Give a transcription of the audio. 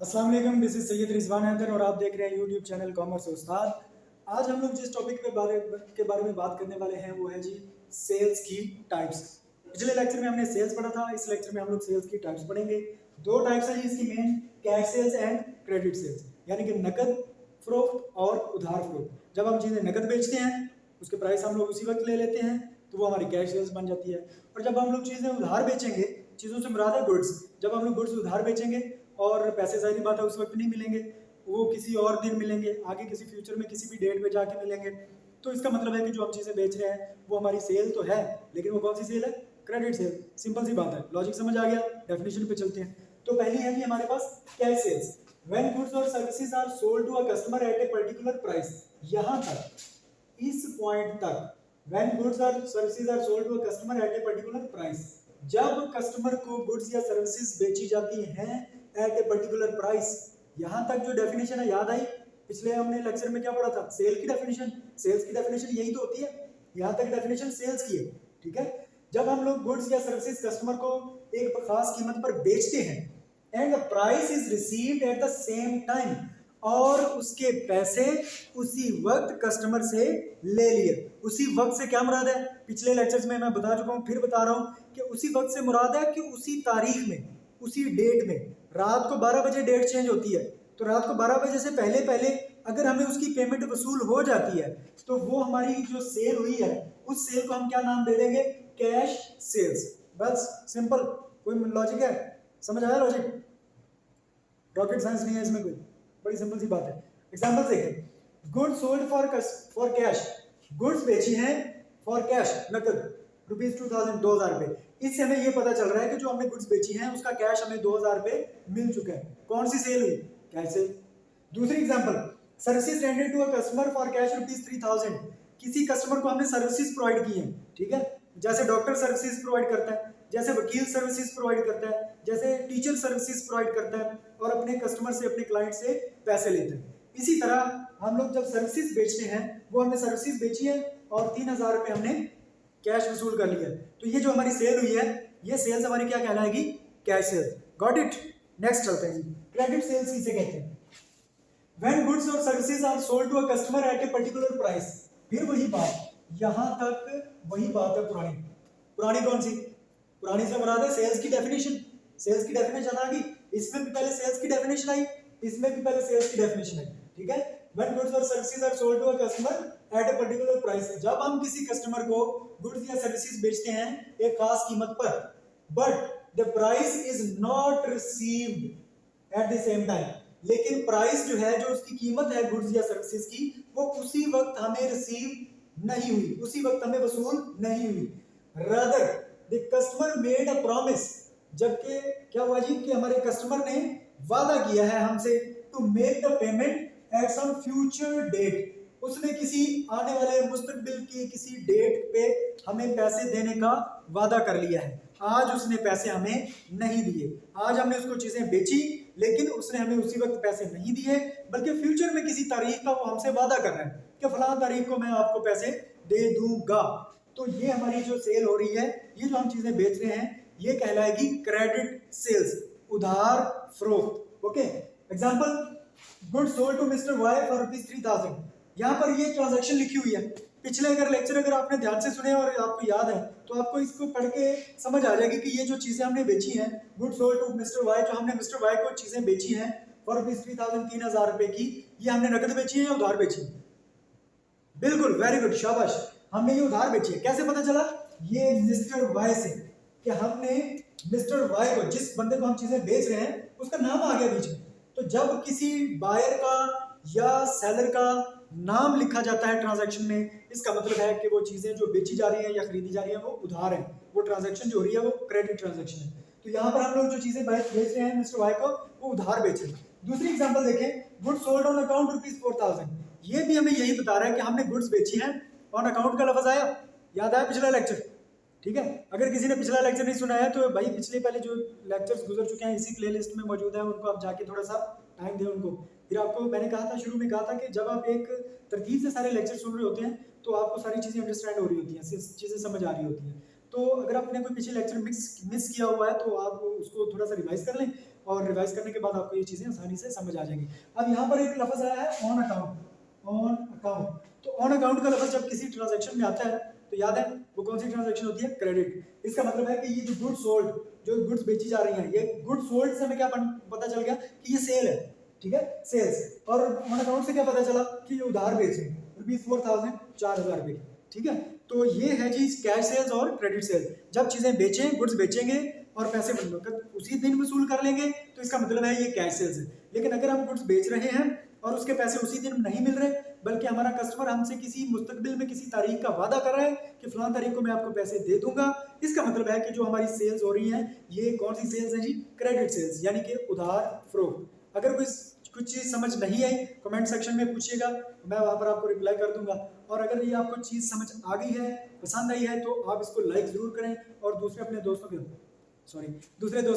अस्सलाम वालेकुम, this is Syed Rizwan Haider और आप देख रहे हैं यूट्यूब चैनल कॉमर्स उस्ताद। आज हम लोग जिस टॉपिक के बारे में बात करने वाले हैं वो है जी सेल्स की टाइप्स। पिछले लेक्चर में हमने सेल्स पढ़ा था, इस लेक्चर में हम लोग सेल्स की टाइप्स पढ़ेंगे। दो टाइप्स है जी इसकी main, cash sales and credit sales, यानी कि नकद फरोख्त और उधार फरोख्त। जब हम चीज़ें नकद बेचते हैं उसके प्राइस हम लोग उसी वक्त ले लेते हैं तो वो हमारी कैश सेल्स बन जाती है। और जब हम लोग चीज़ें उधार बेचेंगे, चीज़ों से मुराद है गुड्स, जब हम लोग गुड्स उधार बेचेंगे और पैसे जाहिर बात है उस वक्त नहीं मिलेंगे, वो किसी और दिन मिलेंगे, आगे किसी फ्यूचर में किसी भी डेट पे जाके मिलेंगे। तो इसका मतलब है कि जो हम चीज़ें बेच रहे हैं वो हमारी सेल तो है, लेकिन वो कौन सी सेल है? Credit sale. सिंपल सी बात है, लॉजिक समझ आ गया। डेफिनेशन पे चलते हैं। तो पहली है कि हमारे पास कैश सेल्स, व्हेन गुड्स और services are sold to a customer at a particular price. यहाँ तक, इस पॉइंट तक, व्हेन गुड्स और services are sold to a customer at a particular price, जब कस्टमर को गुड्स या सर्विसेज बेची जाती हैं एट ए पर्टिकुलर प्राइस। यहां तक जो डेफिनेशन है याद आई? पिछले हमने लेक्चर में क्या पढ़ा था? सेल की डेफिनेशन। सेल्स की डेफिनेशन यही तो होती है, यहां तक डेफिनेशन सेल्स की है। ठीक है, जब हम लोग गुड्स या सर्विसेज कस्टमर को एक खास कीमत पर बेचते हैं and the price is received at the same time, और उसके पैसे उसी वक्त कस्टमर से ले लिए। उसी वक्त से क्या मुराद है? पिछले लेक्चर्स में मैं बता चुका हूं, फिर बता रहा हूं कि उसी वक्त से मुराद है कि उसी तारीख में, उसी डेट में। रात को 12 बजे डेट चेंज होती है, तो रात को 12 बजे से पहले पहले अगर हमें उसकी पेमेंट वसूल हो जाती है तो वो हमारी जो सेल हुई है उस सेल को हम क्या नाम दे देंगे? Cash sales. बस सिंपल। कोई लॉजिक है? समझ आया लॉजिक? रॉकेट साइंस नहीं है इसमें कोई, बड़ी सिंपल सी बात है। एग्जांपल देखें, goods sold for cash, goods बेची हैं फॉर कैश, नकद, ₹2000, 2000 रुपए। इससे हमें ये पता चल रहा है कि जो हमने गुड्स बेची हैं उसका कैश हमें 2000 रुपए मिल चुका है। कौन सी सेल हुई? Cash sale. दूसरी example, services rendered to a customer for cash ₹3000, किसी कस्टमर को हमने सर्विसेज प्रोवाइड की है। ठीक है, जैसे डॉक्टर सर्विसेज प्रोवाइड करता है, जैसे वकील सर्विसेज प्रोवाइड करता है, जैसे टीचर सर्विसेज प्रोवाइड करता है और अपने कस्टमर से, अपने क्लाइंट से पैसे लेते हैं। इसी तरह हम लोग जब सर्विसेज बेचते हैं, वो हमने सर्विसेज बेची है और 3000 रुपए हमने कैश वसूल कर लिया, तो ये जो हमारी सेल हुई है ये सेल्स हमारी क्या कहलाएगी? Cash sales. Got it? Next चलते हैं। क्रेडिट सेल्स किसे कहते हैं? When goods और services are sold to a customer at a particular price. फिर वही बात, यहां तक वही बात है पुरानी। पुरानी कौन सी? पुरानी से मुराद है सेल्स की डेफिनेशन। सेल्स की डेफिनेशन आ गई, इसमें भी पहले सेल्स की डेफिनेशन आई, इसमें भी पहले सेल्स की डेफिनेशन आई। ठीक है, व्हेन गुड्स और services are sold to a customer at a particular price, जब हम किसी कस्टमर को गुड्स या सर्विसेज बेचते हैं एक खास कीमत पर, but the price is not received at the same time, लेकिन प्राइस जो है, जो उसकी कीमत है गुड्स या सर्विसेज की, वो उसी वक्त हमें रिसीव नहीं हुई, उसी वक्त हमें वसूल नहीं हुई। Rather the customer made a promise, जबकि क्या हुआ जी कि हमारे कस्टमर ने वादा किया है हमसे to make the payment at some future date, उसने किसी आने वाले मुस्तकबिल की किसी डेट पे हमें पैसे देने का वादा कर लिया है। आज उसने पैसे हमें नहीं दिए, आज हमने उसको चीजें बेची लेकिन उसने हमें उसी वक्त पैसे नहीं दिए, बल्कि फ्यूचर में किसी तारीख का वो हमसे वादा कर रहा है कि फलां तारीख को मैं आपको पैसे दे दूंगा। तो ये हमारी जो सेल हो रही है, ये जो हम चीजें बेच रहे हैं, ये कहलाएगी क्रेडिट सेल्स, उधार फरोख्त। Okay, example, goods sold to mister Y for ₹3000। यहाँ पर ये ट्रांजैक्शन लिखी हुई है। पिछले अगर लेक्चर अगर आपने ध्यान से सुने और आपको याद है तो आपको इसको पढ़ के समझ आ जाएगी कि ये जो चीजें हमने बेची हैं, good sold to mister Y, जो हमने मिस्टर वाई को चीजें बेची हैं फॉर ₹3000, 3000 रुपए की, ये हमने नकद बेची है या उधार बेची है? बिल्कुल, वेरी गुड, शाबाश, हमने ये उधार बेची है। कैसे पता चला? ये मिस्टर वाई से, कि हमने मिस्टर वाई को, जिस बंदे को हम चीजें बेच रहे हैं उसका नाम आ गया बीच में। तो जब किसी बायर का या सेलर का नाम लिखा जाता है ट्रांजैक्शन में, इसका मतलब है कि वो चीजें जो बेची जा रही हैं या खरीदी जा रही हैं वो उधार है, वो ट्रांजैक्शन जो हो रही है वो क्रेडिट ट्रांजैक्शन है। तो यहाँ पर हम लोग जो चीजें बेच रहे हैं मिस्टर वाई को, वो उधार बेच रहे हैं। दूसरी एग्जांपल देखें, गुड्स सोल्ड ऑन अकाउंट ₹4000, ये भी हमें यही बता रहा है कि हमने गुड्स बेची हैं। ऑन अकाउंट का लफ्ज आया, याद आया पिछला लेक्चर? ठीक है, अगर किसी ने पिछला लेक्चर नहीं सुना है तो भाई पिछले पहले जो लेक्चर्स गुजर चुके हैं इसी प्लेलिस्ट में मौजूद है, उनको आप जाके थोड़ा सा टाइम दें उनको। फिर आपको मैंने कहा था, शुरू में कहा था कि जब आप एक तरतीब से सारे लेक्चर सुन रहे होते हैं तो आपको सारी चीज़ें अंडरस्टैंड हो रही होती हैं, चीज़ें समझ आ रही होती हैं। तो अगर आपने कोई पिछले लेक्चर मिस किया हुआ है तो आप उसको थोड़ा सा रिवाइज कर लें और रिवाइज करने के बाद आपको ये चीज़ें आसानी से समझ आ जाएंगी। अब यहाँ पर एक लफ्ज़ आया है ऑन अकाउंट। ऑन अकाउंट, तो ऑन अकाउंट का लफ्ज़ जब किसी ट्रांजैक्शन में आता है तो याद है वो कौन सी ट्रांजैक्शन होती है? क्रेडिट। इसका मतलब है कि ये जो गुड्स सोल्ड, जो गुड्स बेची जा रही हैं, ये गुड्स सोल्ड से हमें क्या पता चल गया कि ये सेल है, ठीक है, सेल्स। और ऑन अकाउंट से क्या पता चला कि ये उधार बेचे ₹4000, 4000 रुपये की, ठीक है। तो ये है जी कैश सेल्स और क्रेडिट सेल्स। जब चीजें बेचें, गुड्स बेचेंगे और पैसे उसी दिन वसूल कर लेंगे तो इसका मतलब है ये कैश सेल्स है। लेकिन अगर हम गुड्स बेच रहे हैं और उसके पैसे उसी दिन नहीं मिल रहे, बल्कि हमारा कस्टमर हमसे किसी मुस्तकबिल में किसी तारीख का वादा कर रहा है कि फलां तारीख को मैं आपको पैसे दे दूंगा, इसका मतलब है कि जो हमारी सेल्स हो रही हैं ये कौन सी सेल्स हैं जी? क्रेडिट सेल्स, यानी कि उधार फरोख्त। अगर कोई कुछ चीज़ समझ नहीं आई कमेंट सेक्शन में पूछिएगा, मैं वहाँ पर आपको रिप्लाई कर दूंगा। और अगर ये आपको चीज़ समझ आ गई है, पसंद आई है, तो आप इसको लाइक ज़रूर करें और दूसरे अपने दोस्तों के दूसरे दोस्तों